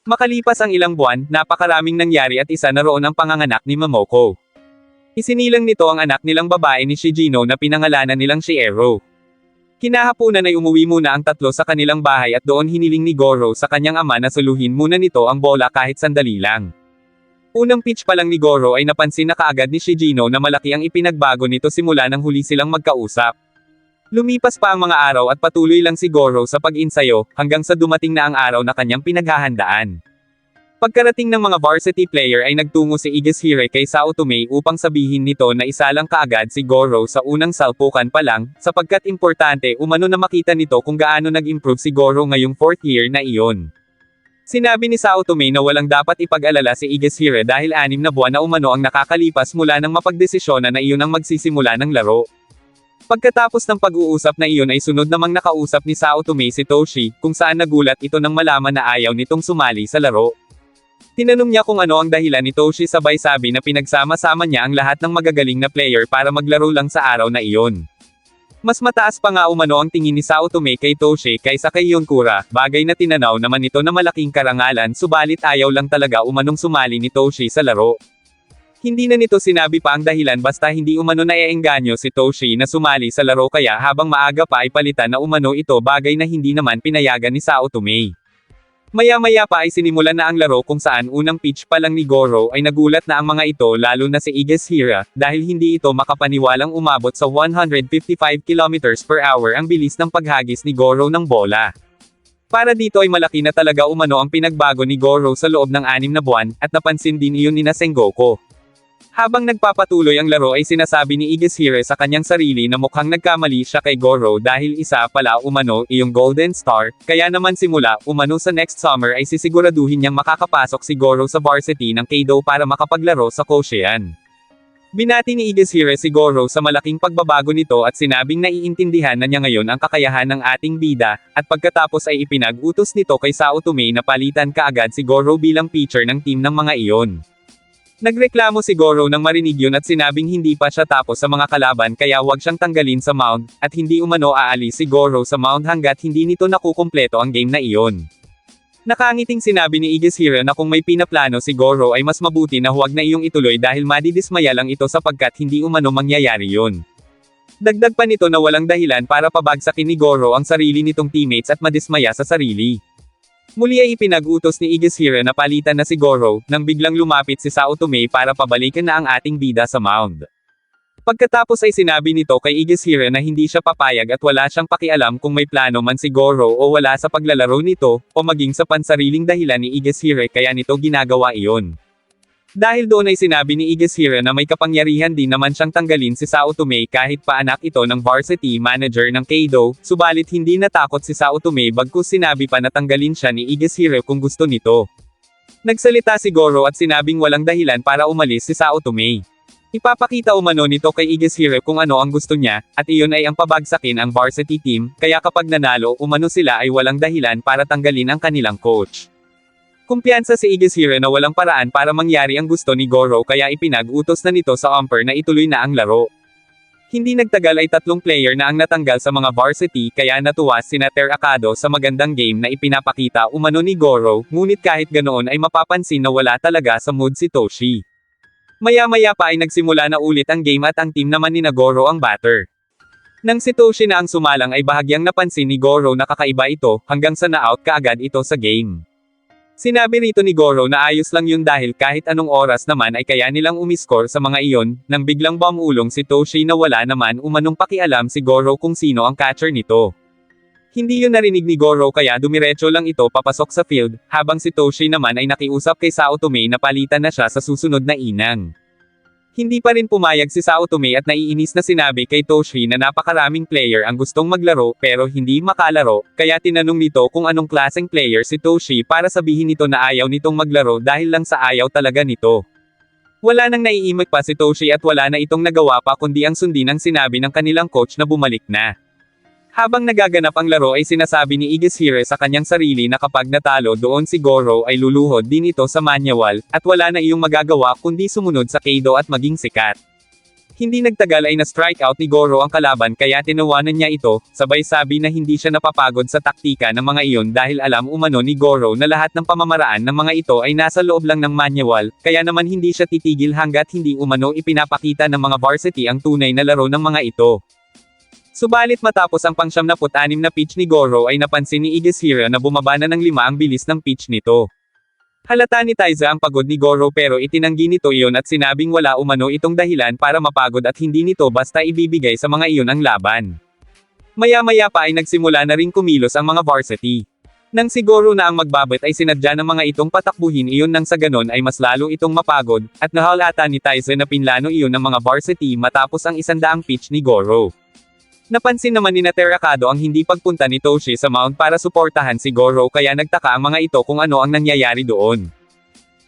Makalipas ang ilang buwan, napakaraming nangyari at isa na roon ang panganganak ni Momoko. Isinilang nito ang anak nilang babae ni Shigino na pinangalanan nilang Shiero. Kinahapunan ay umuwi muna ang tatlo sa kanilang bahay at doon hiniling ni Goro sa kanyang ama na suluhin muna nito ang bola kahit sandali lang. Unang pitch pa lang ni Goro ay napansin na kaagad ni Shigino na malaki ang ipinagbago nito simula nang huli silang magkausap. Lumipas pa ang mga araw at patuloy lang si Goro sa pag-insayo, hanggang sa dumating na ang araw na kanyang pinaghahandaan. Pagkarating ng mga varsity player ay nagtungo si Igashire kay Sao Tome upang sabihin nito na isa lang kaagad si Goro sa unang salpukan pa lang, sapagkat importante umano na makita nito kung gaano nag-improve si Goro ngayong 4th year na iyon. Sinabi ni Sao Tome na walang dapat ipag-alala si Igashire dahil 6 na buwan na umano ang nakakalipas mula nang mapagdesisyonan na iyon ang magsisimula ng laro. Pagkatapos ng pag-uusap na iyon ay sunod namang nakausap ni Sao Tome si Toshi, kung saan nagulat ito nang malaman na ayaw nitong sumali sa laro. Tinanong niya kung ano ang dahilan ni Toshi, sabay sabi na pinagsama-sama niya ang lahat ng magagaling na player para maglaro lang sa araw na iyon. Mas mataas pa nga umano ang tingin ni Sao Tome kay Toshi kaysa kay Yonkura, bagay na tinanaw naman ito na malaking karangalan, subalit ayaw lang talaga umanong sumali ni Toshi sa laro. Hindi na nito sinabi pa ang dahilan basta hindi umano naiengganyo si Toshi na sumali sa laro, kaya habang maaga pa ay palitan na umano ito, bagay na hindi naman pinayagan ni Sao Tome. Maya-maya pa ay sinimulan na ang laro kung saan unang pitch pa lang ni Goro ay nagulat na ang mga ito, lalo na si Igashira, dahil hindi ito makapaniwalang umabot sa 155 km/h ang bilis ng paghagis ni Goro ng bola. Para dito ay malaki na talaga umano ang pinagbago ni Goro sa loob ng 6 na buwan, at napansin din iyon ni Sengoku. Habang nagpapatuloy ang laro ay sinasabi ni Igashire sa kanyang sarili na mukhang nagkamali siya kay Goro dahil isa pala umano iyong Golden Star, kaya naman simula umano sa next summer ay sisiguraduhin niyang makakapasok si Goro sa varsity ng Keido para makapaglaro sa Koshien. Binati ni Igashire si Goro sa malaking pagbabago nito at sinabing naiintindihan na niya ngayon ang kakayahan ng ating bida, at pagkatapos ay ipinag-utos nito kay Sao Tome na palitan kaagad si Goro bilang pitcher ng team ng mga iyon. Nagreklamo si Goro nang marinig yun at sinabing hindi pa siya tapos sa mga kalaban kaya wag siyang tanggalin sa mound, at hindi umano aalis si Goro sa mound hanggat hindi nito nakukumpleto ang game na iyon. Nakangiting sinabi ni Igashira na kung may pinaplano si Goro ay mas mabuti na huwag na iyong ituloy dahil madidismaya lang ito sapagkat hindi umano mangyayari yun. Dagdag pa nito na walang dahilan para pabagsakin ni Goro ang sarili nitong teammates at madismaya sa sarili. Muli ay ipinag-utos ni Igashira na palitan na si Goro, nang biglang lumapit si Sao Tome para pabalikan na ang ating bida sa mound. Pagkatapos ay sinabi nito kay Igashira na hindi siya papayag at wala siyang pakialam kung may plano man si Goro o wala sa paglalaro nito, o maging sa pansariling dahilan ni Igashira kaya nito ginagawa iyon. Dahil doon ay sinabi ni Igashira na may kapangyarihan din naman siyang tanggalin si Sao Tome kahit pa anak ito ng varsity manager ng Keido, subalit hindi natakot si Sao Tome bagkus sinabi pa na tanggalin siya ni Igashira kung gusto nito. Nagsalita si Goro at sinabing walang dahilan para umalis si Sao Tome. Ipapakita umano nito kay Igashira kung ano ang gusto niya, at iyon ay ang pabagsakin ang varsity team, kaya kapag nanalo umano sila ay walang dahilan para tanggalin ang kanilang coach. Kumpiyansa si Igashira na walang paraan para mangyari ang gusto ni Goro kaya ipinag-utos na nito sa umpire na ituloy na ang laro. Hindi nagtagal ay 3 player na ang natanggal sa mga varsity kaya natuwa sina Akado sa magandang game na ipinapakita umano ni Goro, ngunit kahit ganoon ay mapapansin na wala talaga sa mood si Toshi. Maya-maya pa ay nagsimula na ulit ang game at ang team naman ni Goro ang batter. Nang si Toshi na ang sumalang ay bahagyang napansin ni Goro na kakaiba ito, hanggang sa na-out kaagad ito sa game. Sinabi rito ni Goro na ayos lang yun dahil kahit anong oras naman ay kaya nilang umiskor sa mga iyon, nang biglang bumulong si Toshi na wala naman umanong pakialam si Goro kung sino ang catcher nito. Hindi yun narinig ni Goro kaya dumiretso lang ito papasok sa field, habang si Toshi naman ay nakiusap kay Sao Tome na palitan na siya sa susunod na inang. Hindi pa rin pumayag si Sao Tome at naiinis na sinabi kay Toshi na napakaraming player ang gustong maglaro pero hindi makalaro, kaya tinanong nito kung anong klaseng player si Toshi para sabihin nito na ayaw nitong maglaro dahil lang sa ayaw talaga nito. Wala nang naiimik pa si Toshi at wala na itong nagawa pa kundi ang sundin ang sinabi ng kanilang coach na bumalik na. Habang nagaganap ang laro ay sinasabi ni Igashira sa kanyang sarili na kapag natalo doon si Goro ay luluhod din ito sa manual, at wala na iyong magagawa kundi sumunod sa Keido at maging sikat. Hindi nagtagal ay na-strike out ni Goro ang kalaban kaya tinawanan niya ito, sabay sabi na hindi siya napapagod sa taktika ng mga iyon dahil alam umano ni Goro na lahat ng pamamaraan ng mga ito ay nasa loob lang ng manual, kaya naman hindi siya titigil hanggat hindi umano ipinapakita ng mga varsity ang tunay na laro ng mga ito. Subalit matapos ang pang-76 na pitch ni Goro ay napansin ni Igashira na bumaba na ng 5 ang bilis ng pitch nito. Halata ni Taiza ang pagod ni Goro pero itinanggi nito iyon at sinabing wala umano itong dahilan para mapagod at hindi nito basta ibibigay sa mga iyon ang laban. Maya-maya pa ay nagsimula na ring kumilos ang mga varsity. Nang siguro na ang magbabit ay sinadya ng mga itong patakbuhin iyon nang sa ganon ay mas lalo itong mapagod, at nahalata ni Taiza na pinlano iyon ng mga varsity matapos ang 100 pitch ni Goro. Napansin naman ni Terakado ang hindi pagpunta ni Toshi sa mound para suportahan si Goro kaya nagtaka ang mga ito kung ano ang nangyayari doon.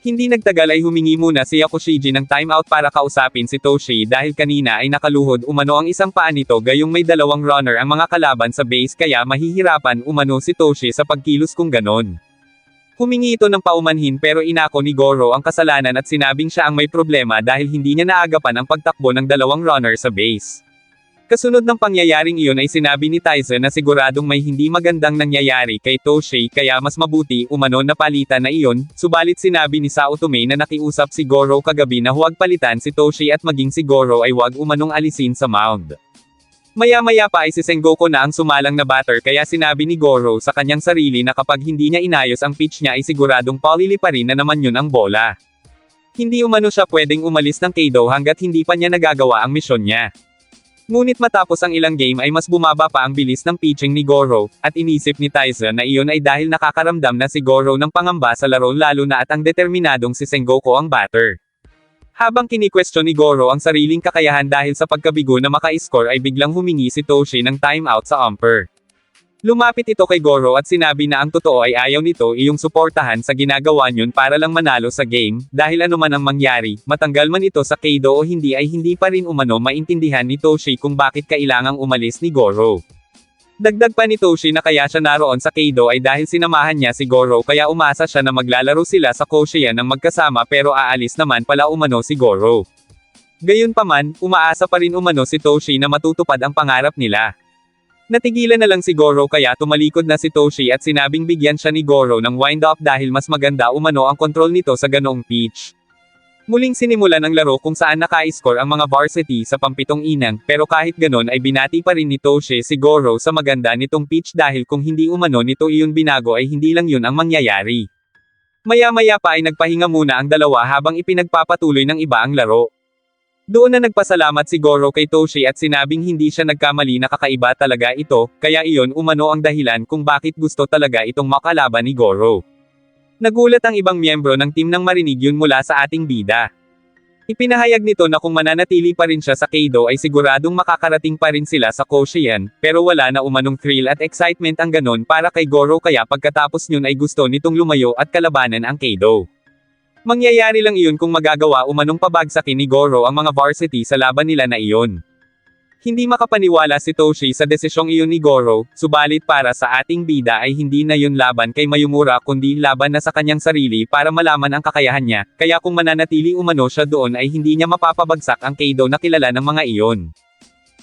Hindi nagtagal ay humingi muna si Yakushiji ng timeout para kausapin si Toshi dahil kanina ay nakaluhod umano ang isang paa nito gayong may 2 runner ang mga kalaban sa base kaya mahihirapan umano si Toshi sa pagkilos kung ganon. Humingi ito ng paumanhin pero inako ni Goro ang kasalanan at sinabing siya ang may problema dahil hindi niya naagapan ang pagtakbo ng 2 runner sa base. Kasunod ng pangyayaring iyon ay sinabi ni Taiza na siguradong may hindi magandang nangyayari kay Toshi kaya mas mabuti umano na palitan na iyon, subalit sinabi ni Sao Tome na nakiusap si Goro kagabi na huwag palitan si Toshi at maging si Goro ay huwag umanong alisin sa mound. Maya-maya pa ay si Sengoku na ang sumalang na batter kaya sinabi ni Goro sa kanyang sarili na kapag hindi niya inayos ang pitch niya ay siguradong paliliparin na naman yun ang bola. Hindi umano siya pwedeng umalis ng Keido hanggat hindi pa niya nagagawa ang misyon niya. Ngunit matapos ang ilang game ay mas bumaba pa ang bilis ng pitching ni Goro, at inisip ni Taiza na iyon ay dahil nakakaramdam na si Goro ng pangamba sa laro lalo na at ang determinadong si Sengoku ang batter. Habang kini-question ni Goro ang sariling kakayahan dahil sa pagkabigo na maka-score ay biglang humingi si Toshi ng timeout sa umpire. Lumapit ito kay Goro at sinabi na ang totoo ay ayaw nito iyong suportahan sa ginagawa niyon para lang manalo sa game, dahil ano man ang mangyari, matanggal man ito sa Keido o hindi ay hindi pa rin umano maintindihan ni Toshi kung bakit kailangang umalis ni Goro. Dagdag pa ni Toshi na kaya siya naroon sa Keido ay dahil sinamahan niya si Goro kaya umasa siya na maglalaro sila sa Koshien ng magkasama pero aalis naman pala umano si Goro. Gayunpaman, umaasa pa rin umano si Toshi na matutupad ang pangarap nila. Natigilan na lang si Goro kaya tumalikod na si Toshi at sinabing bigyan siya ni Goro ng wind-up dahil mas maganda umano ang kontrol nito sa ganoong pitch. Muling sinimulan ang laro kung saan naka-score ang mga varsity sa pampitong inang pero kahit ganon ay binati pa rin ni Toshi si Goro sa maganda nitong pitch dahil kung hindi umano nito iyon binago ay hindi lang yun ang mangyayari. Maya-maya pa ay nagpahinga muna ang dalawa habang ipinagpapatuloy ng iba ang laro. Doon na nagpasalamat si Goro kay Toshi at sinabing hindi siya nagkamali na kakaiba talaga ito, kaya iyon umano ang dahilan kung bakit gusto talaga itong makalaban ni Goro. Nagulat ang ibang miyembro ng team nang marinig yun mula sa ating bida. Ipinahayag nito na kung mananatili pa rin siya sa Keido ay siguradong makakarating pa rin sila sa Koshien, pero wala na umanong thrill at excitement ang ganon para kay Goro kaya pagkatapos yun ay gusto nitong lumayo at kalabanan ang Keido. Mangyayari lang iyon kung magagawa umanong pabagsakin ni Goro ang mga varsity sa laban nila na iyon. Hindi makapaniwala si Toshi sa desisyong iyon ni Goro, subalit para sa ating bida ay hindi na yun laban kay Mayumura kundi laban na sa kanyang sarili para malaman ang kakayahan niya, kaya kung mananatili umano siya doon ay hindi niya mapapabagsak ang Keido na kilala ng mga iyon.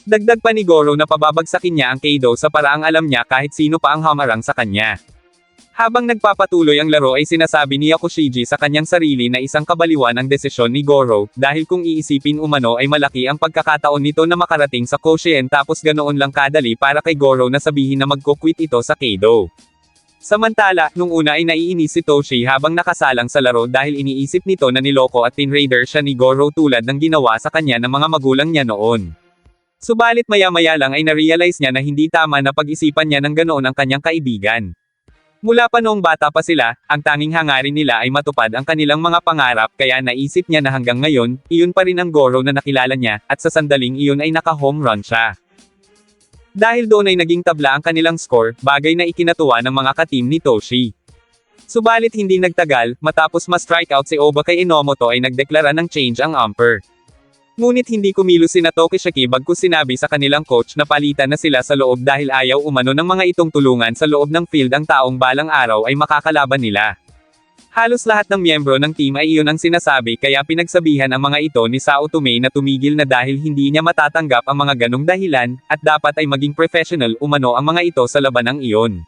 Dagdag pa ni Goro na pababagsakin niya ang Keido sa paraang alam niya kahit sino pa ang hamarang sa kanya. Habang nagpapatuloy ang laro ay sinasabi ni Yakushiji sa kanyang sarili na isang kabaliwan ang desisyon ni Goro, dahil kung iisipin umano ay malaki ang pagkakataon nito na makarating sa Koshien tapos ganoon lang kadali para kay Goro na sabihin na magko-quit ito sa Keido. Samantala, nung una ay naiinis si Toshi habang nakasalang sa laro dahil iniisip nito na niloko at tinraider siya ni Goro tulad ng ginawa sa kanya ng mga magulang niya noon. Subalit maya-maya lang ay narealize niya na hindi tama na pag-isipan niya ng ganoon ang kanyang kaibigan. Mula pa noong bata pa sila, ang tanging hangarin nila ay matupad ang kanilang mga pangarap kaya naisip niya na hanggang ngayon, iyon pa rin ang Goro na nakilala niya, at sa sandaling iyon ay naka-home run siya. Dahil doon ay naging tabla ang kanilang score, bagay na ikinatuwa ng mga ka-team ni Toshi. Subalit hindi nagtagal, matapos ma-strikeout si Oba kay Enomoto ay nagdeklara ng change ang umpire. Ngunit hindi kumilos sina Tokishiki bagkus sinabi sa kanilang coach na palitan na sila sa loob dahil ayaw umano ng mga itong tulungan sa loob ng field ang taong balang araw ay makakalaban nila. Halos lahat ng miyembro ng team ay iyon ang sinasabi kaya pinagsabihan ang mga ito ni Sao Tome na tumigil na dahil hindi niya matatanggap ang mga ganong dahilan, at dapat ay maging professional umano ang mga ito sa labanang iyon.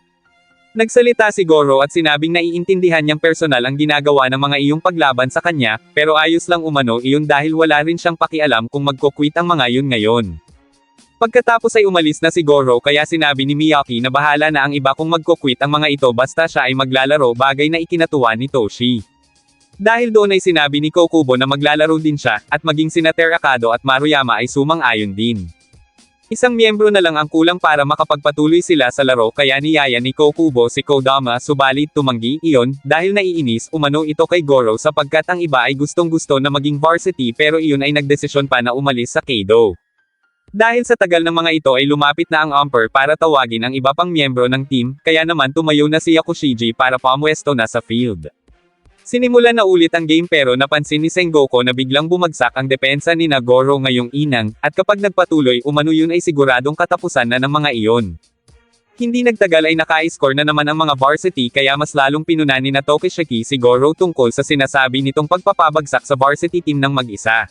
Nagsalita si Goro at sinabing naiintindihan niyang personal ang ginagawa ng mga iyong paglaban sa kanya, pero ayos lang umano iyon dahil wala rin siyang pakialam kung magko-quit ang mga iyon ngayon. Pagkatapos ay umalis na si Goro kaya sinabi ni Miyaki na bahala na ang iba kung magko-quit ang mga ito basta siya ay maglalaro, bagay na ikinatuwa ni Toshi. Dahil doon ay sinabi ni Kokubo na maglalaro din siya, at maging sina Terakado at Maruyama ay sumang-ayon din. Isang miyembro na lang ang kulang para makapagpatuloy sila sa laro kaya niyaya ni Kokubo si Kodama subalit tumanggi iyon, dahil naiinis umano ito kay Goro sapagkat ang iba ay gustong-gusto na maging varsity pero iyon ay nagdesisyon pa na umalis sa Keido. Dahil sa tagal ng mga ito ay lumapit na ang umpire para tawagin ang iba pang miyembro ng team, kaya naman tumayo na si Yakushiji para pamwesto na sa field. Sinimulan na ulit ang game pero napansin ni Sengoku na biglang bumagsak ang depensa ni Goro ngayong inang, at kapag nagpatuloy umano yun ay siguradong katapusan na ng mga iyon. Hindi nagtagal ay naka-score na naman ang mga varsity kaya mas lalong pinunan ni Tokishiki si Goro tungkol sa sinasabi nitong pagpapabagsak sa varsity team ng mag-isa.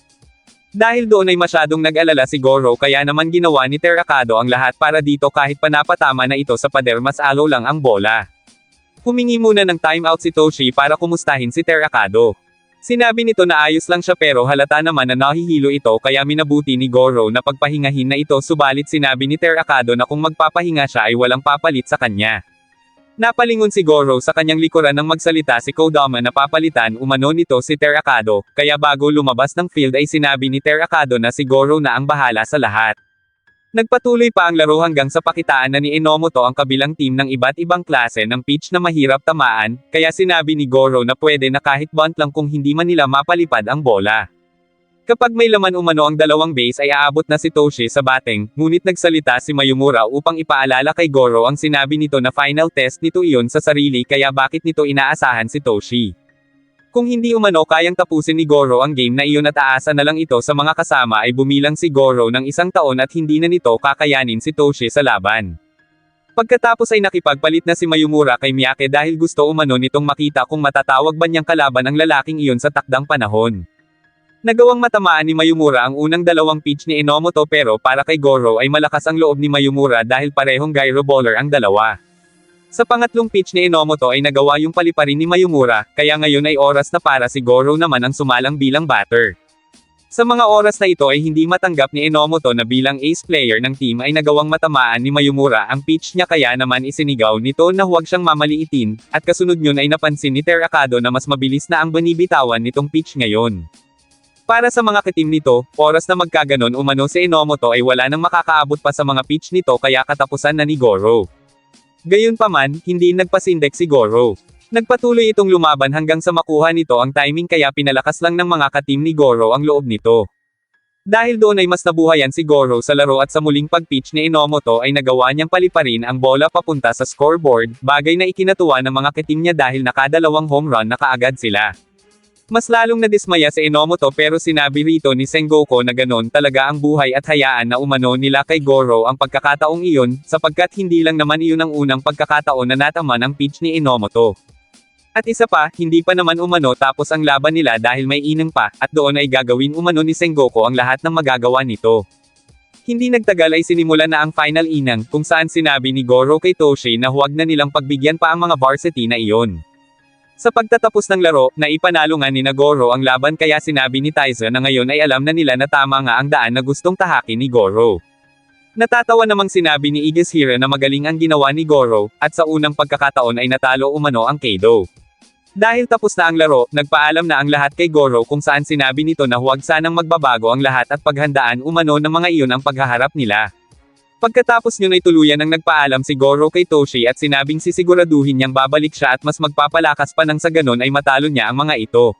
Dahil doon ay masyadong nag-alala si Goro kaya naman ginawa ni Terakado ang lahat para dito kahit panapatama na ito sa pader mas alo lang ang bola. Humingi muna ng timeout si Toshi para kumustahin si Terakado. Sinabi nito na ayos lang siya pero halata naman na nahihilo ito kaya minabuti ni Goro na pagpahingahin na ito subalit sinabi ni Terakado na kung magpapahinga siya ay walang papalit sa kanya. Napalingon si Goro sa kanyang likuran nang magsalita si Kodama na papalitan umano nito si Terakado, kaya bago lumabas ng field ay sinabi ni Terakado na si Goro na ang bahala sa lahat. Nagpatuloy pa ang laro hanggang sa pakitaan na ni Enomoto ang kabilang team ng iba't ibang klase ng pitch na mahirap tamaan, kaya sinabi ni Goro na pwede na kahit bunt lang kung hindi man nila mapalipad ang bola. Kapag may laman umano ang dalawang base ay aabot na si Toshi sa bateng, ngunit nagsalita si Mayumura upang ipaalala kay Goro ang sinabi nito na final test nito iyon sa sarili kaya bakit nito inaasahan si Toshi. Kung hindi umano kayang tapusin ni Goro ang game na iyon at aasa na lang ito sa mga kasama ay bumilang si Goro ng 1 taon at hindi na nito kakayanin si Toshi sa laban. Pagkatapos ay nakipagpalit na si Mayumura kay Miyake dahil gusto umano nitong makita kung matatawag ba niyang kalaban ang lalaking iyon sa takdang panahon. Nagawang matamaan ni Mayumura ang unang dalawang pitch ni Enomoto pero para kay Goro ay malakas ang loob ni Mayumura dahil parehong gyro bowler ang dalawa. Sa pangatlong pitch ni Enomoto ay nagawa yung paliparin ni Mayumura, kaya ngayon ay oras na para si Goro naman ang sumalang bilang batter. Sa mga oras na ito ay hindi matanggap ni Enomoto na bilang ace player ng team ay nagawang matamaan ni Mayumura ang pitch niya kaya naman isinigaw nito na huwag siyang mamaliitin, at kasunod yun ay napansin ni Terakado na mas mabilis na ang binibitawan nitong pitch ngayon. Para sa mga katim nito, oras na magkaganon umano si Enomoto ay wala nang makakaabot pa sa mga pitch nito kaya katapusan na ni Goro. Gayunpaman, hindi nagpasindek si Goro. Nagpatuloy itong lumaban hanggang sa makuha nito ang timing kaya pinalakas lang ng mga katim ni Goro ang loob nito. Dahil doon ay mas nabuhayan si Goro sa laro at sa muling pag-pitch ni Enomoto ay nagawa niyang paliparin ang bola papunta sa scoreboard, bagay na ikinatuwa ng mga katim niya dahil nakadalawang home run na kaagad sila. Mas lalong nadismaya si Enomoto pero sinabi rito ni Sengoku na ganon talaga ang buhay at hayaan na umano nila kay Goro ang pagkakataong iyon, sapagkat hindi lang naman iyon ang unang pagkakataon na nataman ang pitch ni Enomoto. At isa pa, hindi pa naman umano tapos ang laban nila dahil may inang pa, at doon ay gagawin umano ni Sengoku ang lahat ng magagawa nito. Hindi nagtagal ay sinimulan na ang final inang, kung saan sinabi ni Goro kay Toshi na huwag na nilang pagbigyan pa ang mga varsity na iyon. Sa pagtatapos ng laro, naipanalo nga ni Goro ang laban kaya sinabi ni Tyson na ngayon ay alam na nila na tama nga ang daan na gustong tahakin ni Goro. Natatawa namang sinabi ni Igashira na magaling ang ginawa ni Goro, at sa unang pagkakataon ay natalo umano ang Keido. Dahil tapos na ang laro, nagpaalam na ang lahat kay Goro kung saan sinabi nito na huwag sanang magbabago ang lahat at paghandaan umano ng mga iyon ang paghaharap nila. Pagkatapos yun ay tuluyan ang nagpaalam si Goro kay Toshi at sinabing sisiguraduhin niyang babalik siya at mas magpapalakas pa nang sa ganon ay matalo niya ang mga ito.